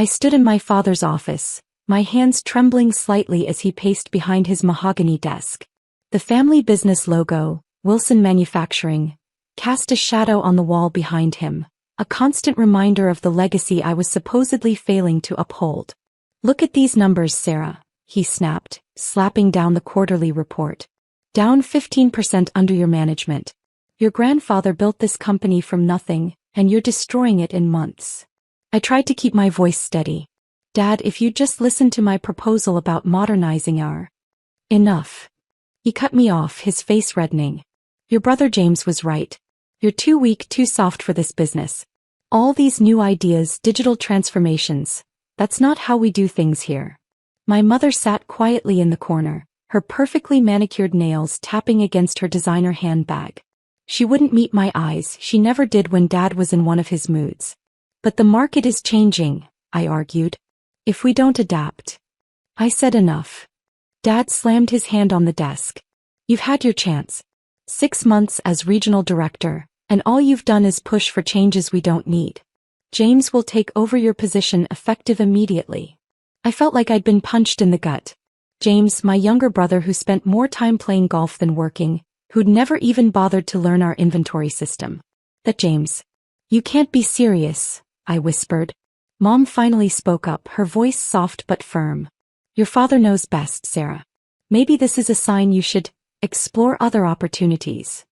I stood in my father's office, my hands trembling slightly as he paced behind his mahogany desk. The family business logo, Wilson Manufacturing, cast a shadow on the wall behind him, a constant reminder of the legacy I was supposedly failing to uphold. "Look at these numbers, Sarah," he snapped, slapping down the quarterly report. "Down 15% under your management. Your grandfather built this company from nothing, and you're destroying it in months." I tried to keep my voice steady. "Dad, if you'd just listen to my proposal about modernizing our—" "Enough." He cut me off, his face reddening. "Your brother James was right. You're too weak, too soft for this business. All these new ideas, digital transformations, that's not how we do things here." My mother sat quietly in the corner, her perfectly manicured nails tapping against her designer handbag. She wouldn't meet my eyes, she never did when Dad was in one of his moods. "But the market is changing," I argued. "If we don't adapt." I said enough. Dad slammed his hand on the desk. "You've had your chance. 6 months as regional director, and all you've done is push for changes we don't need. James will take over your position effective immediately." I felt like I'd been punched in the gut. James, my younger brother who spent more time playing golf than working, who'd never even bothered to learn our inventory system. "That James. You can't be serious," I whispered. Mom finally spoke up, her voice soft but firm. "Your father knows best, Sarah. Maybe this is a sign you should explore other opportunities."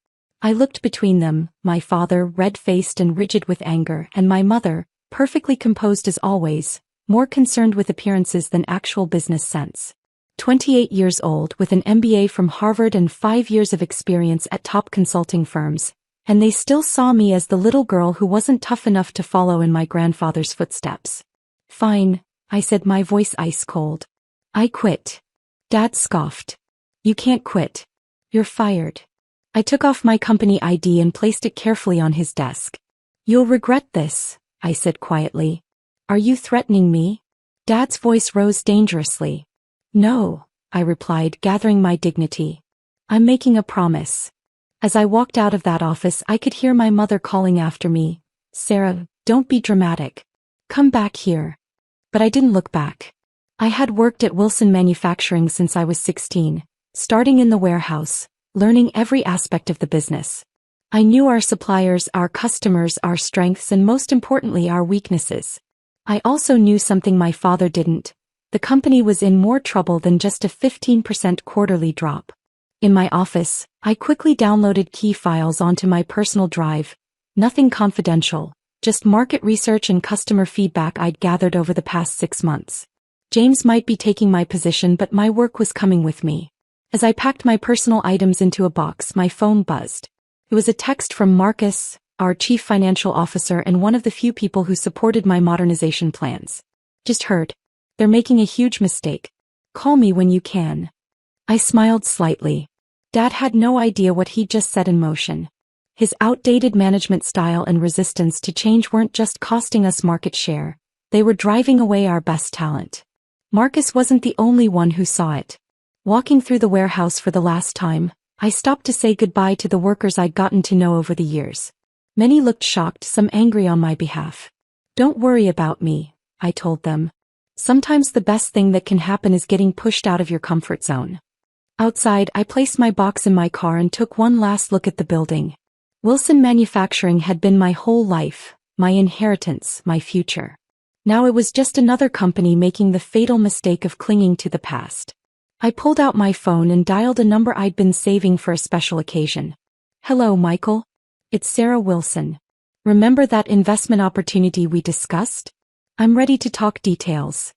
I looked between them, my father, red-faced and rigid with anger, and my mother, perfectly composed as always, more concerned with appearances than actual business sense. 28 years old with an MBA from Harvard and 5 years of experience at top consulting firms, and they still saw me as the little girl who wasn't tough enough to follow in my grandfather's footsteps. "Fine," I said, my voice ice cold. "I quit." Dad scoffed. "You can't quit. You're fired." I took off my company ID and placed it carefully on his desk. "You'll regret this," I said quietly. "Are you threatening me?" Dad's voice rose dangerously. "No," I replied, gathering my dignity. "I'm making a promise." As I walked out of that office, I could hear my mother calling after me, "Sarah, don't be dramatic. Come back here." But I didn't look back. I had worked at Wilson Manufacturing since I was 16, starting in the warehouse, learning every aspect of the business. I knew our suppliers, our customers, our strengths, and most importantly, our weaknesses. I also knew something my father didn't. The company was in more trouble than just a 15% quarterly drop. In my office, I quickly downloaded key files onto my personal drive. Nothing confidential, just market research and customer feedback I'd gathered over the past 6 months. James might be taking my position, but my work was coming with me. As I packed my personal items into a box, my phone buzzed. It was a text from Marcus, our chief financial officer and one of the few people who supported my modernization plans. "Just heard. They're making a huge mistake. Call me when you can." I smiled slightly. Dad had no idea what he'd just set in motion. His outdated management style and resistance to change weren't just costing us market share, they were driving away our best talent. Marcus wasn't the only one who saw it. Walking through the warehouse for the last time, I stopped to say goodbye to the workers I'd gotten to know over the years. Many looked shocked, some angry on my behalf. "Don't worry about me," I told them. "Sometimes the best thing that can happen is getting pushed out of your comfort zone." Outside, I placed my box in my car and took one last look at the building. Wilson Manufacturing had been my whole life, my inheritance, my future. Now it was just another company making the fatal mistake of clinging to the past. I pulled out my phone and dialed a number I'd been saving for a special occasion. "Hello, Michael. It's Sarah Wilson. Remember that investment opportunity we discussed? I'm ready to talk details."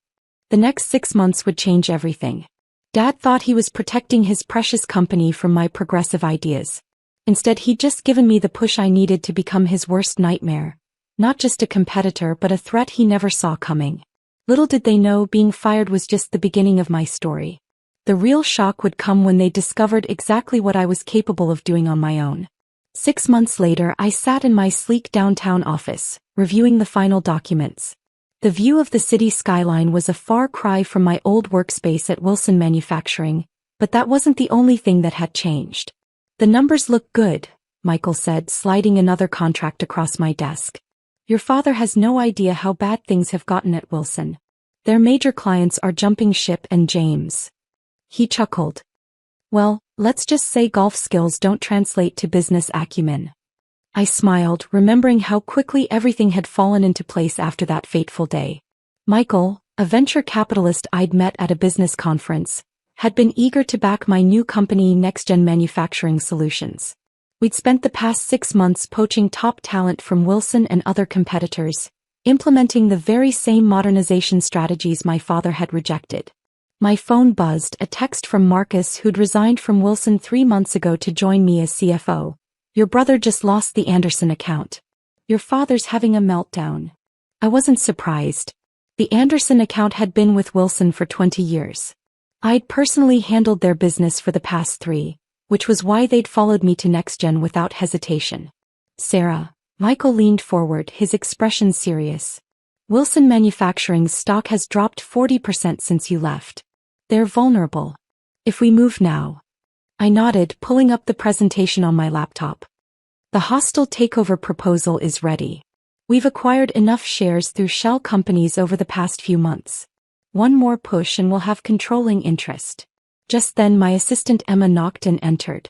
The next 6 months would change everything. Dad thought he was protecting his precious company from my progressive ideas. Instead, he'd just given me the push I needed to become his worst nightmare. Not just a competitor, but a threat he never saw coming. Little did they know being fired was just the beginning of my story. The real shock would come when they discovered exactly what I was capable of doing on my own. 6 months later, I sat in my sleek downtown office, reviewing the final documents. The view of the city skyline was a far cry from my old workspace at Wilson Manufacturing, but that wasn't the only thing that had changed. "The numbers look good," Michael said, sliding another contract across my desk. Your father has no idea how bad things have gotten at Wilson. Their major clients are jumping ship and James. He chuckled. Well, let's just say golf skills don't translate to business acumen. I smiled, remembering how quickly everything had fallen into place after that fateful day. Michael, a venture capitalist I'd met at a business conference, had been eager to back my new company Next-Gen Manufacturing Solutions. We'd spent the past 6 months poaching top talent from Wilson and other competitors, implementing the very same modernization strategies my father had rejected. My phone buzzed, a text from Marcus, who'd resigned from Wilson 3 months ago to join me as CFO. Your brother just lost the Anderson account. Your father's having a meltdown. I wasn't surprised. The Anderson account had been with Wilson for 20 years. I'd personally handled their business for the past 3, which was why they'd followed me to NextGen without hesitation. Sarah, Michael leaned forward, his expression serious. Wilson Manufacturing's stock has dropped 40% since you left. They're vulnerable. If we move now. I nodded, pulling up the presentation on my laptop. The hostile takeover proposal is ready. We've acquired enough shares through shell companies over the past few months. One more push and we'll have controlling interest. Just then my assistant Emma knocked and entered.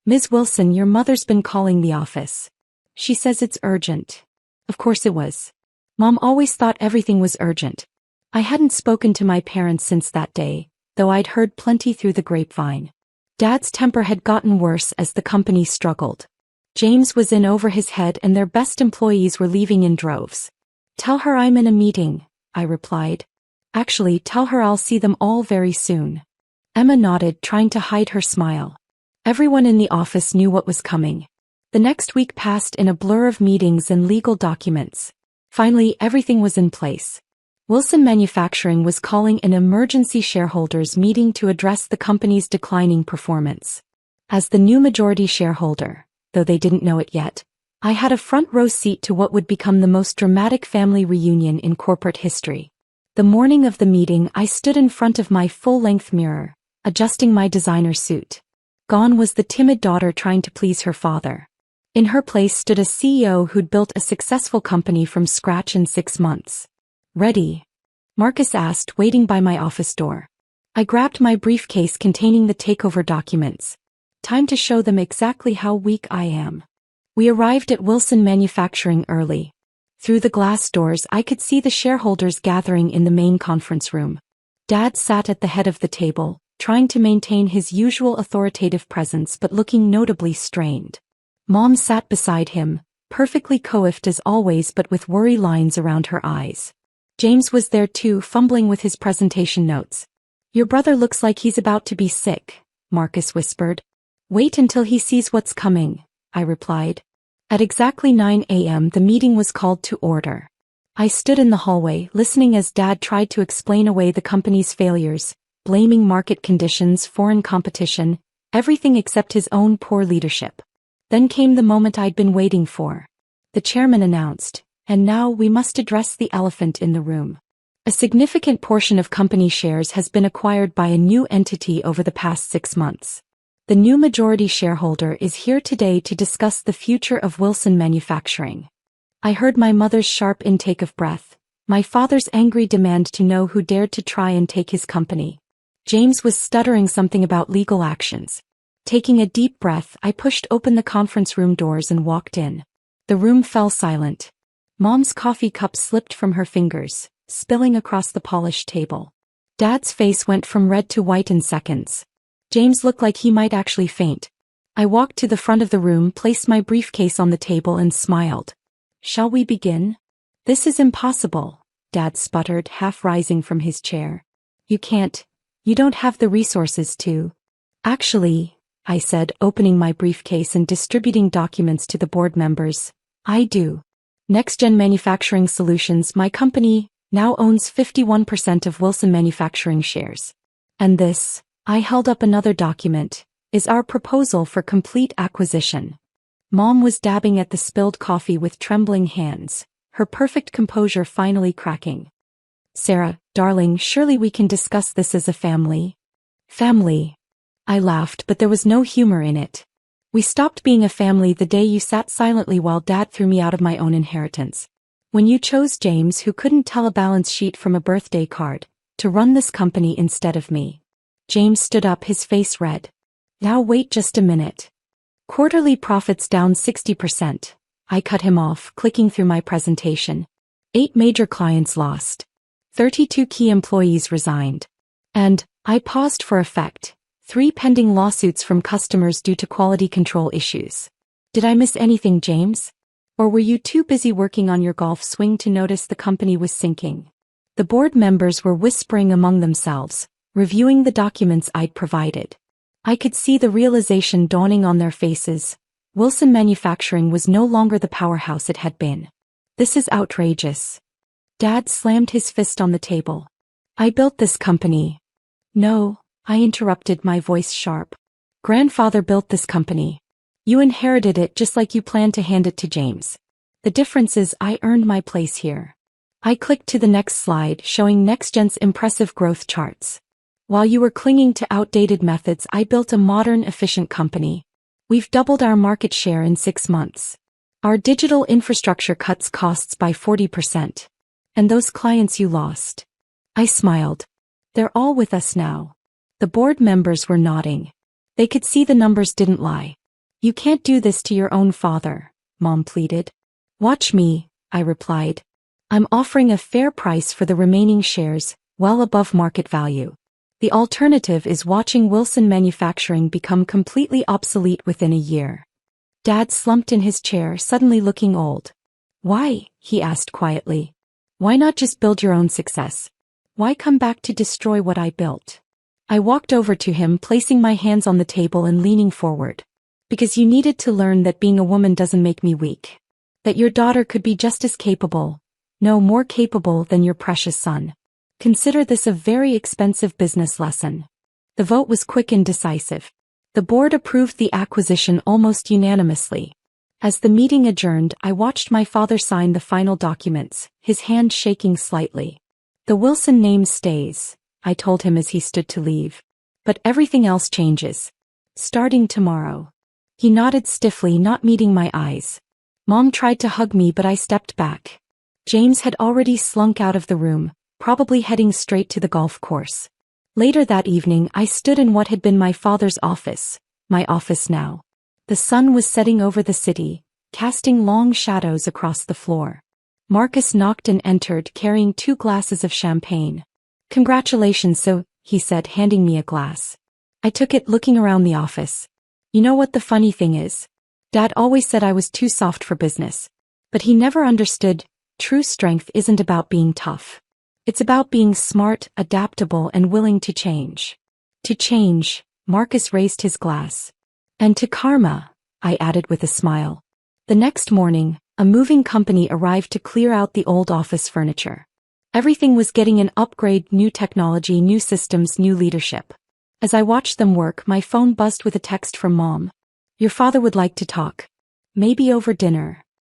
Ms. Wilson, your mother's been calling the office. She says it's urgent. Of course it was. Mom always thought everything was urgent. I hadn't spoken to my parents since that day, though I'd heard plenty through the grapevine. Dad's temper had gotten worse as the company struggled. James was in over his head and their best employees were leaving in droves. Tell her I'm in a meeting, I replied. Actually, tell her I'll see them all very soon. Emma nodded, trying to hide her smile. Everyone in the office knew what was coming. The next week passed in a blur of meetings and legal documents. Finally, everything was in place. Wilson Manufacturing was calling an emergency shareholders meeting to address the company's declining performance. As the new majority shareholder, though they didn't know it yet, I had a front-row seat to what would become the most dramatic family reunion in corporate history. The morning of the meeting, I stood in front of my full-length mirror, adjusting my designer suit. Gone was the timid daughter trying to please her father. In her place stood a CEO who'd built a successful company from scratch in 6 months. Ready? Marcus asked, waiting by my office door. I grabbed my briefcase containing the takeover documents. Time to show them exactly how weak I am. We arrived at Wilson Manufacturing early. Through the glass doors I could see the shareholders gathering in the main conference room. Dad sat at the head of the table, trying to maintain his usual authoritative presence but looking notably strained. Mom sat beside him, perfectly coiffed as always but with worry lines around her eyes. James was there too, fumbling with his presentation notes. Your brother looks like he's about to be sick, Marcus whispered. Wait until he sees what's coming, I replied. At exactly 9 a.m. the meeting was called to order. I stood in the hallway, listening as Dad tried to explain away the company's failures, blaming market conditions, foreign competition, everything except his own poor leadership. Then came the moment I'd been waiting for. The chairman announced, and now we must address the elephant in the room. A significant portion of company shares has been acquired by a new entity over the past 6 months. The new majority shareholder is here today to discuss the future of Wilson Manufacturing. I heard my mother's sharp intake of breath, my father's angry demand to know who dared to try and take his company. James was stuttering something about legal actions. Taking a deep breath, I pushed open the conference room doors and walked in. The room fell silent. Mom's coffee cup slipped from her fingers, spilling across the polished table. Dad's face went from red to white in seconds. James looked like he might actually faint. I walked to the front of the room, placed my briefcase on the table and smiled. Shall we begin? This is impossible, Dad sputtered, half rising from his chair. You can't. You don't have the resources to. Actually, I said, opening my briefcase and distributing documents to the board members. I do. Next-Gen Manufacturing Solutions, my company, now owns 51% of Wilson Manufacturing shares. And this, I held up another document, is our proposal for complete acquisition. Mom was dabbing at the spilled coffee with trembling hands, her perfect composure finally cracking. Sarah, darling, surely we can discuss this as a family. Family. I laughed, but there was no humor in it. We stopped being a family the day you sat silently while Dad threw me out of my own inheritance. When you chose James, who couldn't tell a balance sheet from a birthday card, to run this company instead of me. James stood up, his face red. Now wait just a minute. Quarterly profits down 60%. I cut him off, clicking through my presentation. 8 major clients lost. 32 key employees resigned. And, I paused for effect, 3 pending lawsuits from customers due to quality control issues. Did I miss anything, James? Or were you too busy working on your golf swing to notice the company was sinking? The board members were whispering among themselves, reviewing the documents I'd provided. I could see the realization dawning on their faces. Wilson Manufacturing was no longer the powerhouse it had been. This is outrageous. Dad slammed his fist on the table. I built this company. No, I interrupted, my voice sharp. Grandfather built this company. You inherited it just like you planned to hand it to James. The difference is I earned my place here. I clicked to the next slide, showing NextGen's impressive growth charts. While you were clinging to outdated methods, I built a modern, efficient company. We've doubled our market share in 6 months. Our digital infrastructure cuts costs by 40%. And those clients you lost. I smiled. They're all with us now. The board members were nodding. They could see the numbers didn't lie. You can't do this to your own father, Mom pleaded. Watch me, I replied. I'm offering a fair price for the remaining shares, well above market value. The alternative is watching Wilson Manufacturing become completely obsolete within a year. Dad slumped in his chair, suddenly looking old. Why? He asked quietly. Why not just build your own success? Why come back to destroy what I built? I walked over to him, placing my hands on the table and leaning forward. Because you needed to learn that being a woman doesn't make me weak. That your daughter could be just as capable, no more capable than your precious son. Consider this a very expensive business lesson. The vote was quick and decisive. The board approved the acquisition almost unanimously. As the meeting adjourned, I watched my father sign the final documents, his hand shaking slightly. The Wilson name stays, I told him as he stood to leave. But everything else changes. Starting tomorrow. He nodded stiffly, not meeting my eyes. Mom tried to hug me, but I stepped back. James had already slunk out of the room, probably heading straight to the golf course. Later that evening, I stood in what had been my father's office, my office now. The sun was setting over the city, casting long shadows across the floor. Marcus knocked and entered, carrying 2 glasses of champagne. Congratulations, so, he said, handing me a glass. I took it, looking around the office. You know what the funny thing is? Dad always said I was too soft for business. But he never understood, true strength isn't about being tough. It's about being smart, adaptable, and willing to change. To change, Marcus raised his glass. And to karma, I added with a smile. The next morning, a moving company arrived to clear out the old office furniture. Everything was getting an upgrade, new technology, new systems, new leadership. As I watched them work, my phone buzzed with a text from Mom. Your father would like to talk. Maybe over dinner.